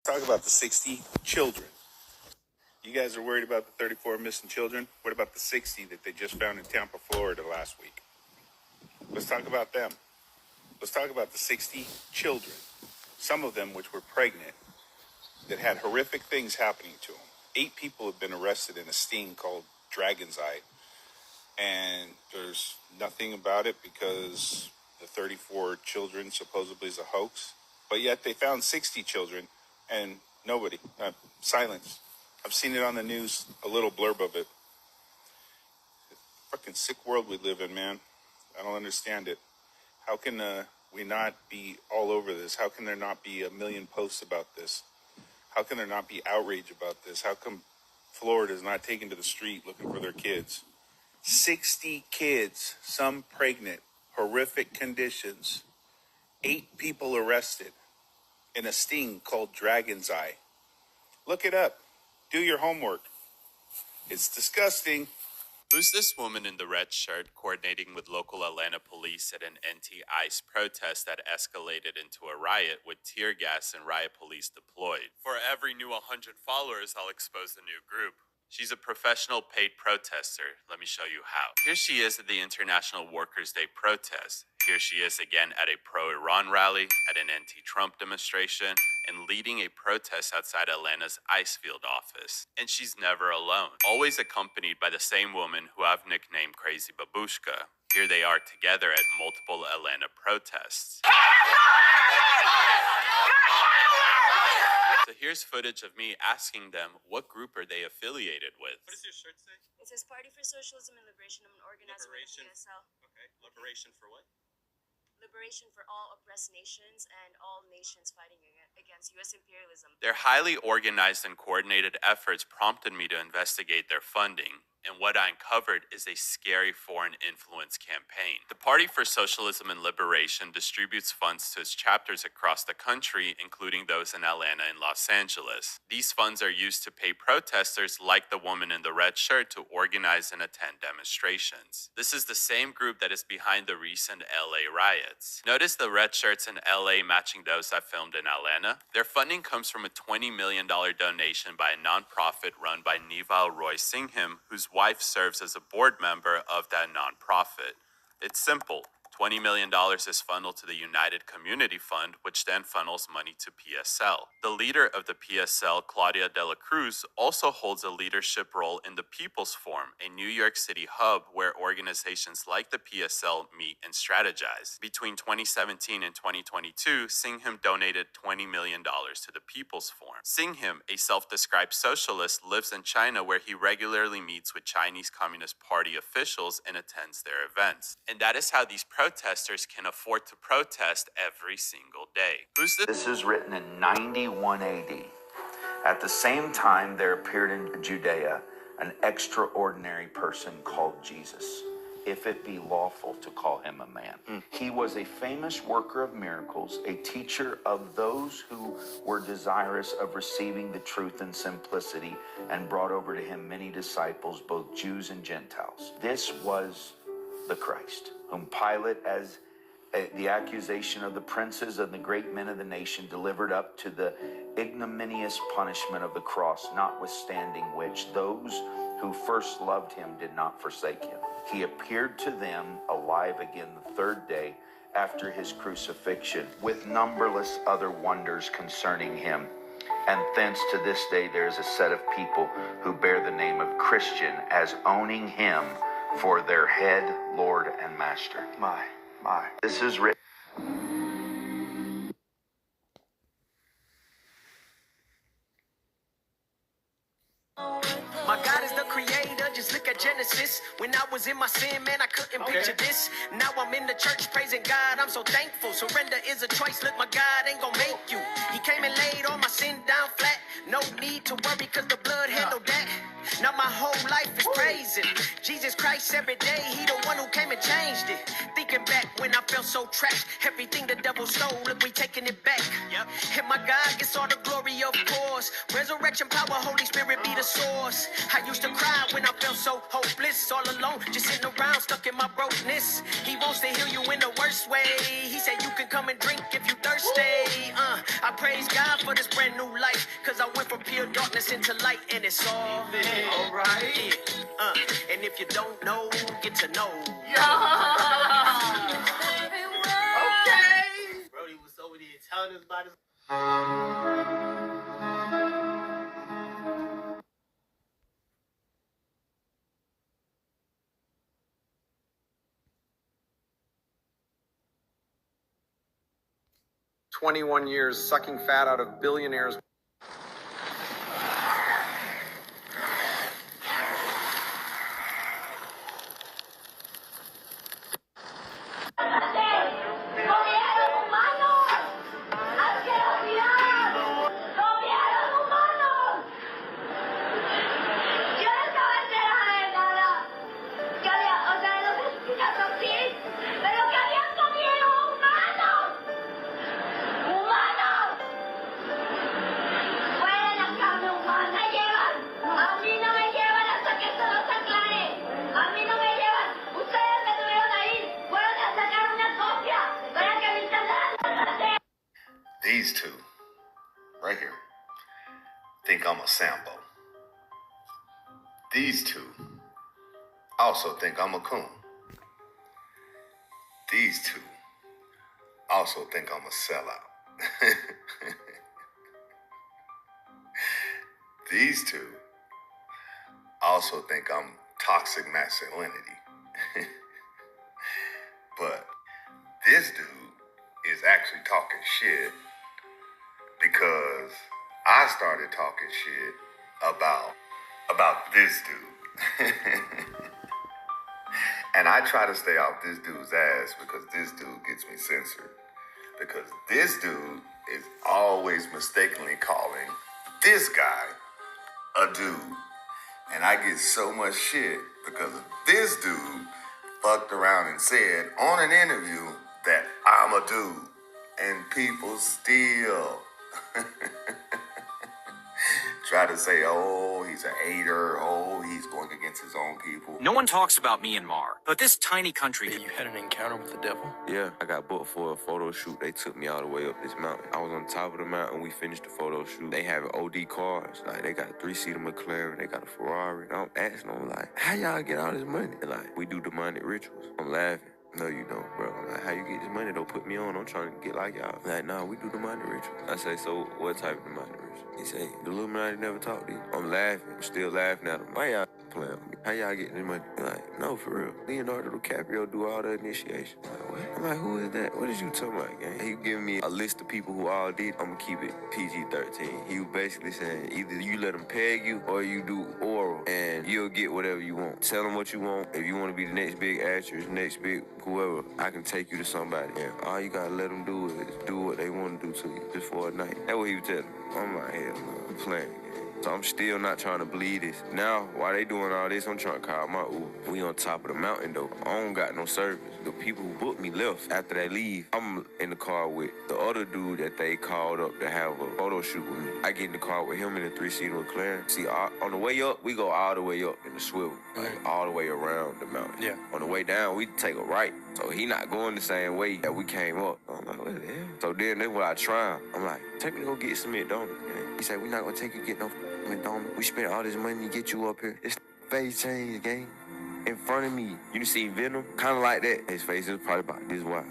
talk about the 60 children. You guys are worried about the 34 missing children? What about the 60 that they just found in Tampa, Florida last week? Let's talk about them. Let's talk about the 60 children, some of them which were pregnant, that had horrific things happening to them. 8 people have been arrested in a sting called Dragon's Eye, and there's nothing about it because the 34 children supposedly is a hoax. But yet they found 60 children and nobody, silence. I've seen it on the news, a little blurb of it. Fucking sick world we live in, man. I don't understand it. How can we not be all over this? How can there not be a million posts about this? How can there not be outrage about this? How come Florida is not taken to the street looking for their kids? 60 kids, some pregnant, horrific conditions. 8 people arrested in a sting called Dragon's Eye. Look it up. Do your homework. It's disgusting. Who's this woman in the red shirt coordinating with local Atlanta police at an anti-ICE protest that escalated into a riot with tear gas and riot police deployed? For every new 100 followers, I'll expose the new group. She's a professional paid protester. Let me show you how. Here she is at the International Workers' Day protest. Here she is again at a pro-Iran rally, at an anti-Trump demonstration, and leading a protest outside Atlanta's ice field office. And she's never alone, always accompanied by the same woman who I've nicknamed Crazy Babushka. Here they are together at multiple Atlanta protests. So here's footage of me asking them what group are they affiliated with. What does your shirt say? It says Party for Socialism and Liberation. I'm an organizer with the PSL. Okay. Liberation for what? Liberation for all oppressed nations and all nations fighting against U.S. imperialism. Their highly organized and coordinated efforts prompted me to investigate their funding. And what I uncovered is a scary foreign influence campaign. The Party for Socialism and Liberation distributes funds to its chapters across the country, including those in Atlanta and Los Angeles. These funds are used to pay protesters like the woman in the red shirt to organize and attend demonstrations. This is the same group that is behind the recent LA riots. Notice the red shirts in LA matching those I filmed in Atlanta? Their funding comes from a $20 million donation by a nonprofit run by Neval Roy Singham, whose wife serves as a board member of that nonprofit. It's simple. $20 million is funneled to the United Community Fund, which then funnels money to PSL. The leader of the PSL, Claudia de la Cruz, also holds a leadership role in the People's Forum, a New York City hub where organizations like the PSL meet and strategize. Between 2017 and 2022, Singham donated $20 million to the People's Forum. Singham, a self-described socialist, lives in China where he regularly meets with Chinese Communist Party officials and attends their events. And that is how these protesters can afford to protest every single day. This is written in 91 AD. At the same time, there appeared in Judea an extraordinary person called Jesus, if it be lawful to call him a man. He was a famous worker of miracles, a teacher of those who were desirous of receiving the truth in simplicity, and brought over to him many disciples, both Jews and Gentiles. This was the Christ, whom Pilate, as the accusation of the princes and the great men of the nation, delivered up to the ignominious punishment of the cross, notwithstanding which those who first loved him did not forsake him. He appeared to them alive again the third day after his crucifixion, with numberless other wonders concerning him. And thence to this day there is a set of people who bear the name of Christian, as owning him for their head, Lord, and Master. My. This is written. My God is the creator, just look at Genesis. When I was in my sin, man, I couldn't picture this. Now I'm in the church praising God, I'm so thankful. Surrender is a choice, look, my God ain't gonna make you. He came and laid all my sin down flat. No need to worry, cause the blood handled that. Now my whole life is praising Jesus Christ every day, he the one who came and changed it. Thinking back when I felt so trapped, everything the devil stole, look, we taking it back. And my God gets all the glory, of course. Resurrection power, Holy Spirit be the source. I used to cry when I felt so hopeless, all alone, just sitting around, stuck in my brokenness. He wants to heal you in the worst way. He said you can come and drink if you thirsty. first day. I praise God for this brand new life, cause I went from pure darkness into light, and it's all right. And if you don't know, get to know. Okay. Brody was over there telling us about his. 21 years sucking fat out of billionaires. These two, right here, think I'm a Sambo. These two also think I'm a coon. These two also think I'm a sellout. These two also think I'm toxic masculinity. But this dude is actually talking shit because I started talking shit about this dude. And I try to stay off this dude's ass because this dude gets me censored. Because this dude is always mistakenly calling this guy a dude. And I get so much shit because this dude fucked around and said on an interview that I'm a dude. And people still try to say, oh, he's a hater, oh, he's going against his own people. No one talks about Myanmar, but this tiny country. You had an encounter with the devil? Yeah, I got booked for a photo shoot. They took me all the way up this mountain. I was on top of the mountain. We finished the photo shoot. They have OD cars. Like, they got a 3-seater McLaren. They got a Ferrari. And I'm asking them, like, how y'all get all this money? They're like, we do demonic rituals. I'm laughing. No, you don't, bro. I'm like, how you get this money? Don't put me on. I'm trying to get like y'all. Like, nah, we do demonic rituals. I say, so what type of demonic rituals? He say, the Illuminati never talk to you. I'm laughing. I'm still laughing at him. Why y'all playing with me? How y'all getting this money? They're like, no, for real. Leonardo DiCaprio do all the initiation. I'm like, what? I'm like, who is that? What is you talking about, gang? He giving me a list of people who all did. I'm gonna keep it PG-13. He was basically saying, either you let them peg you or you do oral and you'll get whatever you want. Tell them what you want. If you want to be the next big actress, next big whoever, I can take you to somebody. And all you gotta let them do is do what they want to do to you just for a night. That's what he was telling me. I'm like, hell no, I'm playing. So I'm still not trying to believe this. Now, while they doing all this, I'm trying to call my Uber. We on top of the mountain, though. I don't got no service. The people who booked me left. After they leave, I'm in the car with the other dude that they called up to have a photo shoot with me. I get in the car with him in the 3-seater McLaren. See, on the way up, we go all the way up in the swivel. Like, all the way around the mountain. Yeah. On the way down, we take a right. So he not going the same way that we came up. I'm like, what the hell? So then that's what I try him. I'm like, take me to go get some McDonald's. He said, we not gonna take you get no McDonald's. We spent all this money to get you up here. It's face change, gang. In front of me. You see Venom? Kind of like that. His face is probably about this wide.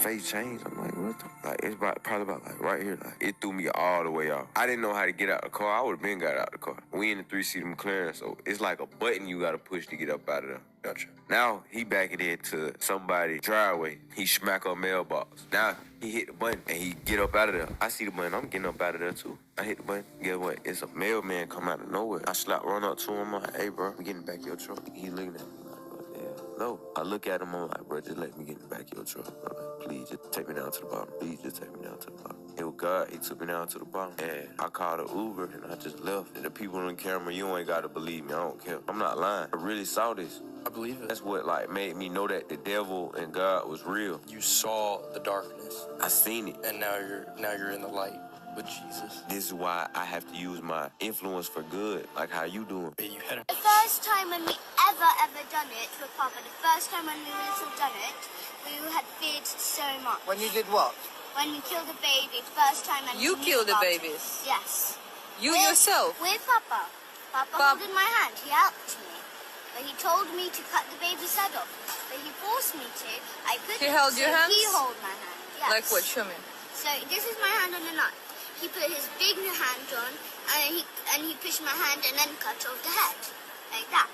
Face change. I'm like, what the? Like, it's probably about like right here. Like, it threw me all the way off. I didn't know how to get out the car. I would have been got out the car. We in the 3-seater McLaren, so it's like a button you gotta push to get up out of there. Gotcha. Now he backing into somebody's driveway. He smack a mailbox. Now he hit the button and he get up out of there. I see the button. I'm getting up out of there too. I hit the button. Guess what? It's a mailman come out of nowhere. I run up to him. I'm like, hey, bro, I'm getting back your truck. He looking at me like, what the hell? No. I look at him. I'm like, bro, just let me get in the back of your truck. I'm like, please, just take me down to the bottom. Please, just take me down to the bottom. It was God. He took me down to the bottom. And I called an Uber and I just left. And the people on the camera, you ain't got to believe me. I don't care. I'm not lying. I really saw this. I believe it. That's what like made me know that the devil and God was real. You saw the darkness, I seen it. and now you're in the light with Jesus. This is why I have to use my influence for good, like how you doing. You had The first time when we ever done it with Papa, the first time when we little done it, we had feared so much. When you did what? when we killed a baby, first time. And You we knew killed the about it. babies? Yes. You yourself? With Papa. Papa holding my hand. He helped me. But he told me to cut the baby's head off. But he forced me to. I couldn't. He held your hands? He held my hand. Yes. Like what? Show me. So this is my hand on the knife. He put his big hand on, and he pushed my hand and then cut off the head, like that.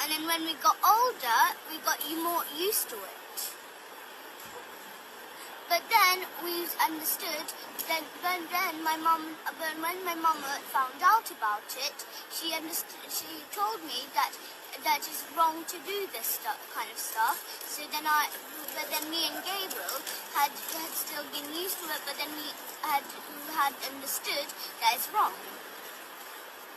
And then when we got older, we got more used to it. But then we understood. Then when my mom found out about it, she understood. She told me that it's wrong to do this kind of stuff. So then but then me and Gabriel had still been used to it. But then we had understood that it's wrong.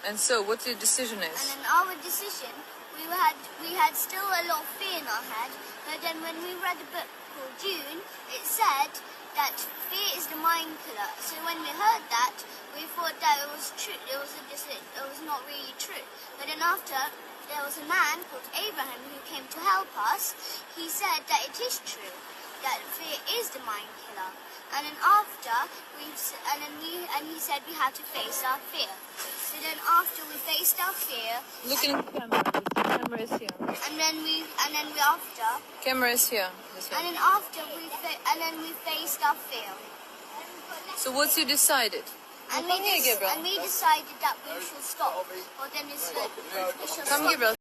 And so, what your decision is? And then our decision, we had still a lot of fear in our head. But then when we read a book called June, it said that fear is the mind killer. So when we heard that, we thought that it was true. It was not really true. But then after, there was a man called Abraham who came to help us. He said that it is true, that fear is the mind killer. And then after, he said we had to face our fear. So then after we faced our fear, Look in the camera. The camera is here. and then we after. Camera is here. This And way. then after we faced our fear. So what you decided? And Come here, Gabriel. we decided that we should stop. Or then we should Come, Gabriel.